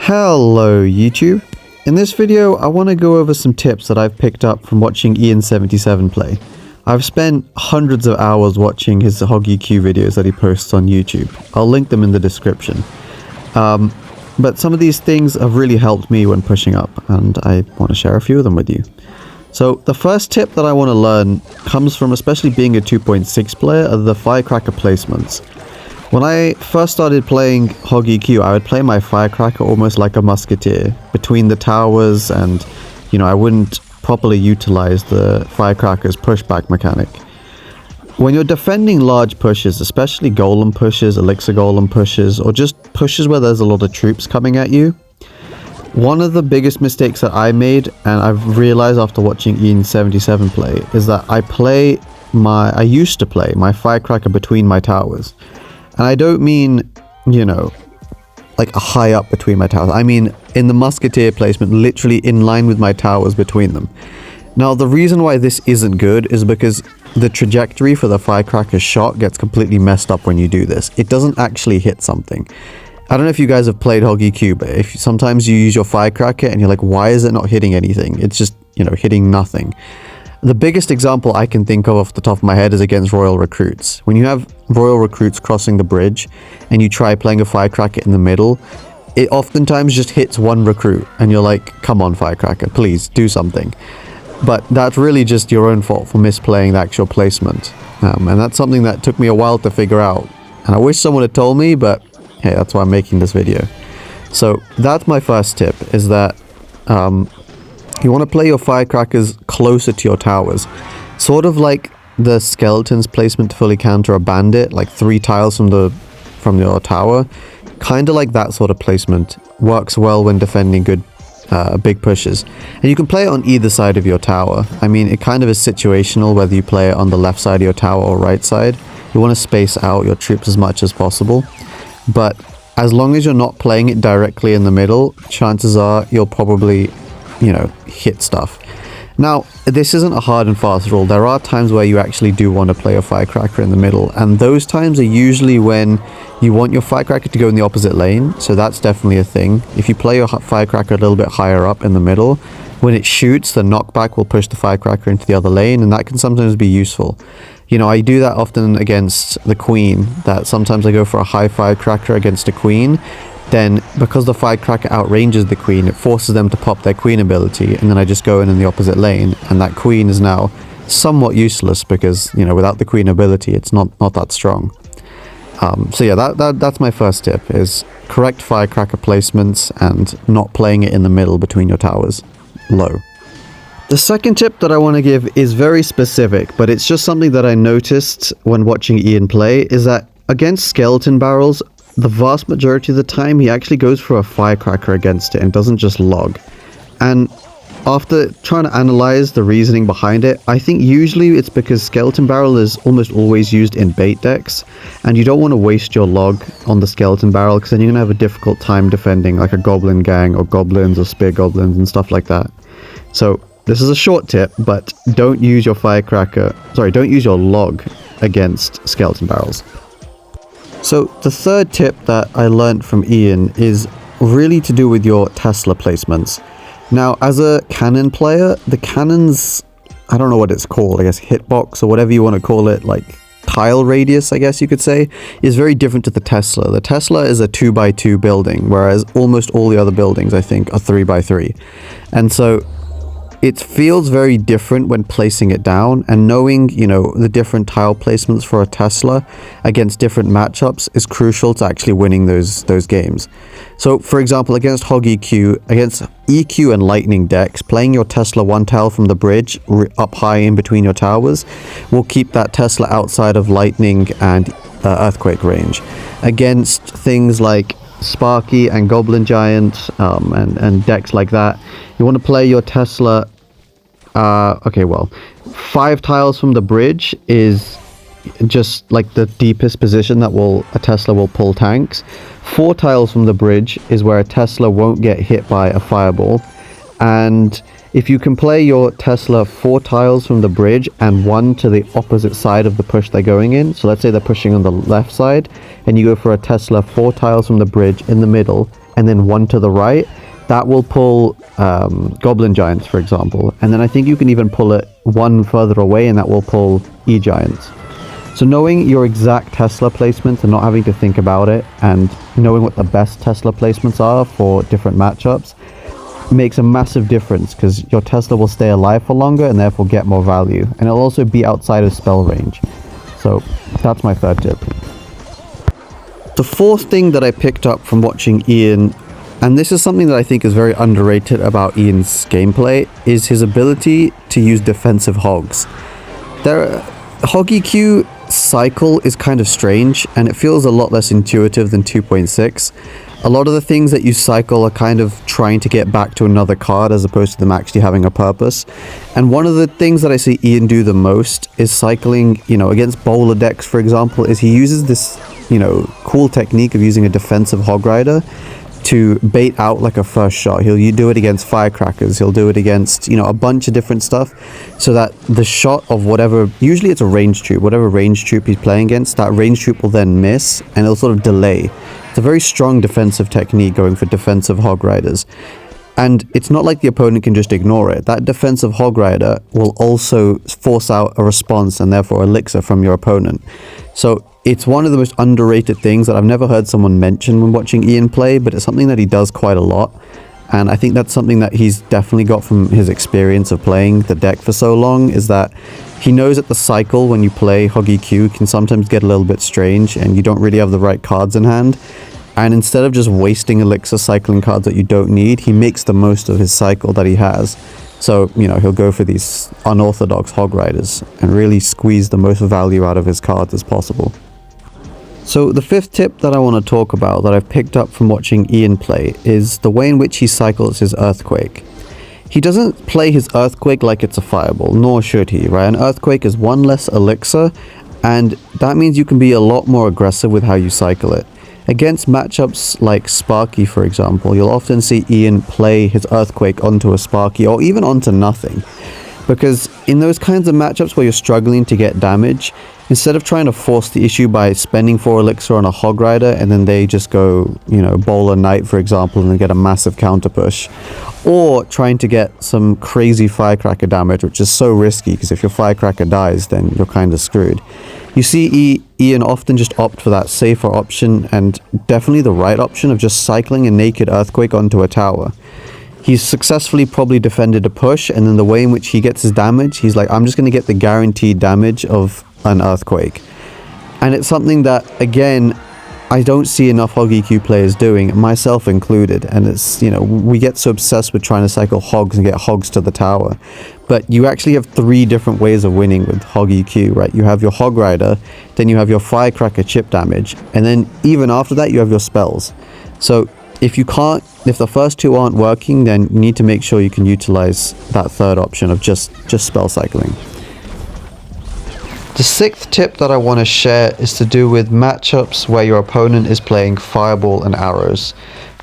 Hello YouTube! In this video I want to go over some tips that I've picked up from watching Ian77 play. I've spent hundreds of hours watching his HogEQ videos that he posts on YouTube. I'll link them in the description. But some of these things have really helped me when pushing up, and I want to share a few of them with you. So the first tip that I want to learn comes from especially being a 2.6 player are the firecracker placements. When I first started playing HogEQ, I would play my firecracker almost like a musketeer between the towers, and I wouldn't properly utilize the firecracker's pushback mechanic. When you're defending large pushes, especially golem pushes, elixir golem pushes, or just pushes where there's a lot of troops coming at you, one of the biggest mistakes that I made, and I've realized after watching Ian77 play, is that I used to play my firecracker between my towers. And I don't mean, like a high up between my towers. I mean in the musketeer placement, literally in line with my towers between them. Now, the reason why this isn't good is because the trajectory for the firecracker shot gets completely messed up when you do this. It doesn't actually hit something. I don't know if you guys have played HogEQ, but sometimes you use your firecracker and you're like, why is it not hitting anything? It's just, hitting nothing. The biggest example I can think of off the top of my head is against Royal Recruits. When you have Royal Recruits crossing the bridge and you try playing a firecracker in the middle, it oftentimes just hits one recruit and you're like, come on firecracker, please do something. But that's really just your own fault for misplaying the actual placement. And that's something that took me a while to figure out. And I wish someone had told me, but hey, that's why I'm making this video. So that's my first tip, is that you want to play your firecrackers closer to your towers. Sort of like the skeleton's placement to fully counter a bandit, like 3 tiles from your tower. Kind of like that sort of placement works well when defending good big pushes. And you can play it on either side of your tower. I mean, it kind of is situational whether you play it on the left side of your tower or right side. You want to space out your troops as much as possible. But as long as you're not playing it directly in the middle, chances are you'll probably hit stuff. Now, this isn't a hard and fast rule. There are times where you actually do want to play a firecracker in the middle, and those times are usually when you want your firecracker to go in the opposite lane, so that's definitely a thing. If you play your firecracker a little bit higher up in the middle, when it shoots, the knockback will push the firecracker into the other lane, and that can sometimes be useful. I do that often against the queen, that sometimes I go for a high firecracker against a queen. Then, because the firecracker outranges the queen, it forces them to pop their queen ability, and then I just go in the opposite lane, and that queen is now somewhat useless because, without the queen ability, it's not that strong. So yeah, that's my first tip, is correct firecracker placements and not playing it in the middle between your towers. Low. The second tip that I want to give is very specific, but it's just something that I noticed when watching Ian play, is that against skeleton barrels, the vast majority of the time he actually goes for a firecracker against it and doesn't just log. And after trying to analyze the reasoning behind it, I think usually it's because skeleton barrel is almost always used in bait decks, and you don't want to waste your log on the skeleton barrel because then you're going to have a difficult time defending like a goblin gang or goblins or spear goblins and stuff like that. So this is a short tip, but don't use your log against skeleton barrels. So the third tip that I learned from Ian is really to do with your Tesla placements. Now, as a cannon player, the cannons, I don't know what it's called, I guess hitbox or whatever you want to call it, like tile radius, I guess you could say, is very different to the Tesla. The Tesla is a 2x2 building, whereas almost all the other buildings, I think, are 3x3. And so it feels very different when placing it down, and knowing, the different tile placements for a Tesla against different matchups is crucial to actually winning those games. So, for example, against HogEQ, against EQ and Lightning decks, playing your Tesla 1 tile from the bridge up high in between your towers will keep that Tesla outside of Lightning and Earthquake range. Against things like Sparky and Goblin Giant and decks like that, you want to play your Tesla 5 tiles from the bridge is just like the deepest position that a Tesla will pull tanks. 4 tiles from the bridge is where a Tesla won't get hit by a fireball, and if you can play your Tesla 4 tiles from the bridge and 1 to the opposite side of the push they're going in, so let's say they're pushing on the left side, and you go for a Tesla 4 tiles from the bridge in the middle and then one to the right, that will pull Goblin Giants, for example. And then I think you can even pull it one further away, and that will pull E-Giants. So knowing your exact Tesla placements and not having to think about it, and knowing what the best Tesla placements are for different matchups, makes a massive difference, because your Tesla will stay alive for longer and therefore get more value. And it'll also be outside of spell range. So that's my third tip. The fourth thing that I picked up from watching Ian, and this is something that I think is very underrated about Ian's gameplay, is his ability to use defensive hogs. Hog EQ cycle is kind of strange, and it feels a lot less intuitive than 2.6. A lot of the things that you cycle are kind of trying to get back to another card as opposed to them actually having a purpose. And one of the things that I see Ian do the most is cycling, against bowler decks, for example, is he uses this, cool technique of using a defensive Hog Rider to bait out like a first shot. He'll do it against firecrackers, he'll do it against, a bunch of different stuff, so that the shot of whatever, usually it's a range troop, whatever range troop he's playing against, that range troop will then miss, and it'll sort of delay. It's a very strong defensive technique going for defensive Hog Riders. And it's not like the opponent can just ignore it. That defensive Hog Rider will also force out a response and therefore elixir from your opponent. So it's one of the most underrated things that I've never heard someone mention when watching Ian play, but it's something that he does quite a lot. And I think that's something that he's definitely got from his experience of playing the deck for so long, is that he knows that the cycle when you play Hog EQ can sometimes get a little bit strange and you don't really have the right cards in hand. And instead of just wasting elixir cycling cards that you don't need, he makes the most of his cycle that he has. So, he'll go for these unorthodox Hog Riders and really squeeze the most value out of his cards as possible. So the fifth tip that I want to talk about that I've picked up from watching Ian play is the way in which he cycles his Earthquake. He doesn't play his Earthquake like it's a fireball, nor should he, right? An Earthquake is one less elixir, and that means you can be a lot more aggressive with how you cycle it. Against matchups like Sparky, for example, you'll often see Ian play his Earthquake onto a Sparky, or even onto nothing. Because in those kinds of matchups where you're struggling to get damage, instead of trying to force the issue by spending 4 elixir on a Hog Rider and then they just go, Bowler Knight, for example, and then get a massive counter push, or trying to get some crazy Firecracker damage, which is so risky because if your Firecracker dies, then you're kind of screwed. You see Ian often just opt for that safer option, and definitely the right option, of just cycling a naked Earthquake onto a tower. He's successfully probably defended a push, and then the way in which he gets his damage, he's like, I'm just going to get the guaranteed damage of an Earthquake. And it's something that, again, I don't see enough Hog EQ players doing, myself included. And it's, we get so obsessed with trying to cycle hogs and get hogs to the tower. But you actually have 3 different ways of winning with Hog EQ, right? You have your Hog Rider, then you have your Firecracker chip damage, and then even after that, you have your spells. So if the first 2 aren't working, then you need to make sure you can utilize that third option of just spell cycling. The 6th tip that I want to share is to do with matchups where your opponent is playing Fireball and Arrows.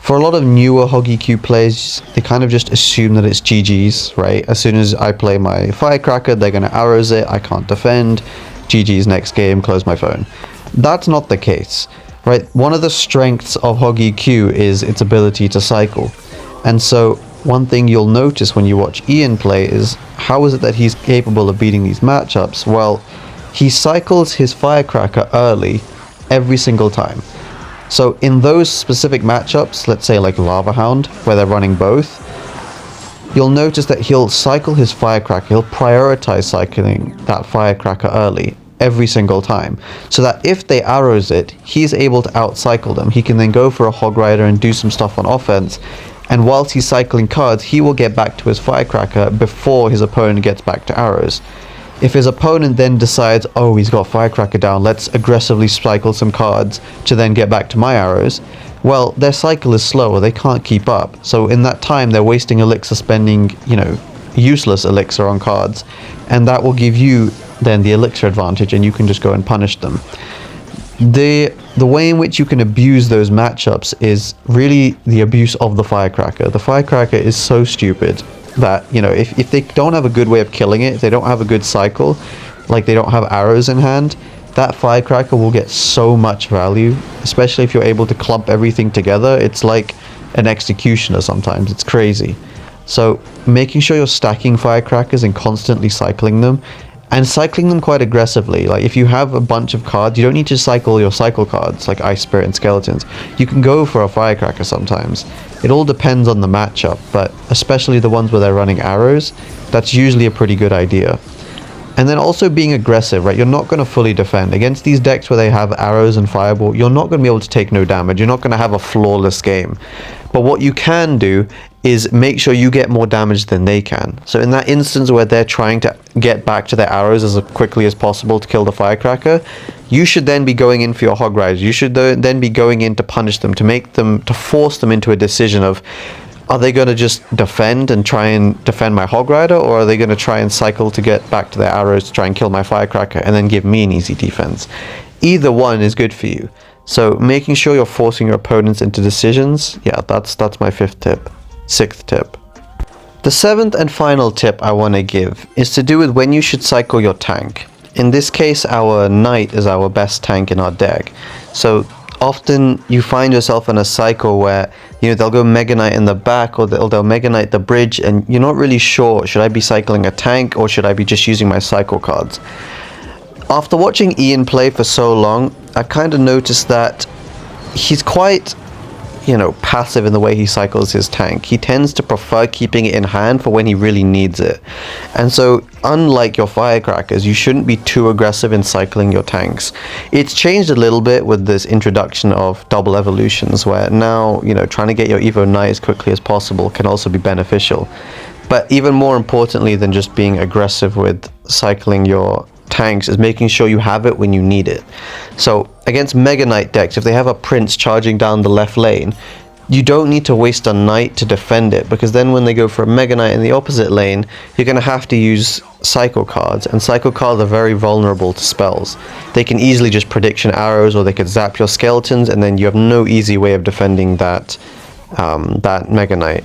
For a lot of newer Hog EQ players, they kind of just assume that it's GG's, right? As soon as I play my Firecracker, they're going to Arrows it, I can't defend, GG's next game, close my phone. That's not the case, right? One of the strengths of Hog EQ is its ability to cycle. And so one thing you'll notice when you watch Ian play is, how is it that he's capable of beating these matchups? Well, he cycles his Firecracker early every single time. So in those specific matchups, let's say like Lava Hound, where they're running both, you'll notice that he'll cycle his Firecracker, he'll prioritize cycling that Firecracker early every single time, so that if they Arrows it, he's able to outcycle them. He can then go for a Hog Rider and do some stuff on offense, and whilst he's cycling cards, he will get back to his Firecracker before his opponent gets back to Arrows. If his opponent then decides, oh, he's got Firecracker down, let's aggressively cycle some cards to then get back to my Arrows, well, their cycle is slower, they can't keep up. So in that time, they're wasting elixir, spending, useless elixir on cards, and that will give you then the elixir advantage, and you can just go and punish them. The way in which you can abuse those matchups is really the abuse of the Firecracker. The Firecracker is so stupid that, if they don't have a good way of killing it, if they don't have a good cycle, like they don't have Arrows in hand, that Firecracker will get so much value, especially if you're able to clump everything together. It's like an executioner sometimes. It's crazy. So making sure you're stacking firecrackers and constantly cycling them, and cycling them quite aggressively. Like if you have a bunch of cards, you don't need to cycle your cycle cards like Ice Spirit and Skeletons. You can go for a firecracker sometimes. It all depends on the matchup, but especially the ones where they're running arrows, that's usually a pretty good idea. And then also being aggressive, right? You're not going to fully defend. Against these decks where they have arrows and fireball, you're not going to be able to take no damage. You're not going to have a flawless game. But what you can do is make sure you get more damage than they can. So in that instance where they're trying to get back to their arrows as quickly as possible to kill the firecracker, you should then be going in for your Hog Riders. You should then be going in to punish them, to force them into a decision of, are they going to just defend and try and defend my Hog Rider, or are they going to try and cycle to get back to their arrows to try and kill my firecracker and then give me an easy defense? Either one is good for you. So making sure you're forcing your opponents into decisions, yeah, that's my sixth tip. The seventh and final tip I want to give is to do with when you should cycle your tank. In this case, our knight is our best tank in our deck. So often you find yourself in a cycle where, you know, they'll go Mega Knight in the back, or they'll Mega Knight the bridge, and you're not really sure, should I be cycling a tank or should I be just using my cycle cards? After watching Ian play for so long, I kind of noticed that he's quite, you know, passive in the way he cycles his tank. He tends to prefer keeping it in hand for when he really needs it. And so, unlike your firecrackers, you shouldn't be too aggressive in cycling your tanks. It's changed a little bit with this introduction of double evolutions, where now, you know, trying to get your Evo Knight as quickly as possible can also be beneficial. But even more importantly than just being aggressive with cycling your tanks is making sure you have it when you need it. So against Mega Knight decks, if they have a Prince charging down the left lane, you don't need to waste a Knight to defend it, because then when they go for a Mega Knight in the opposite lane, you're going to have to use cycle cards, and cycle cards are very vulnerable to spells. They can easily just prediction arrows, or they could zap your skeletons, and then you have no easy way of defending that Mega Knight.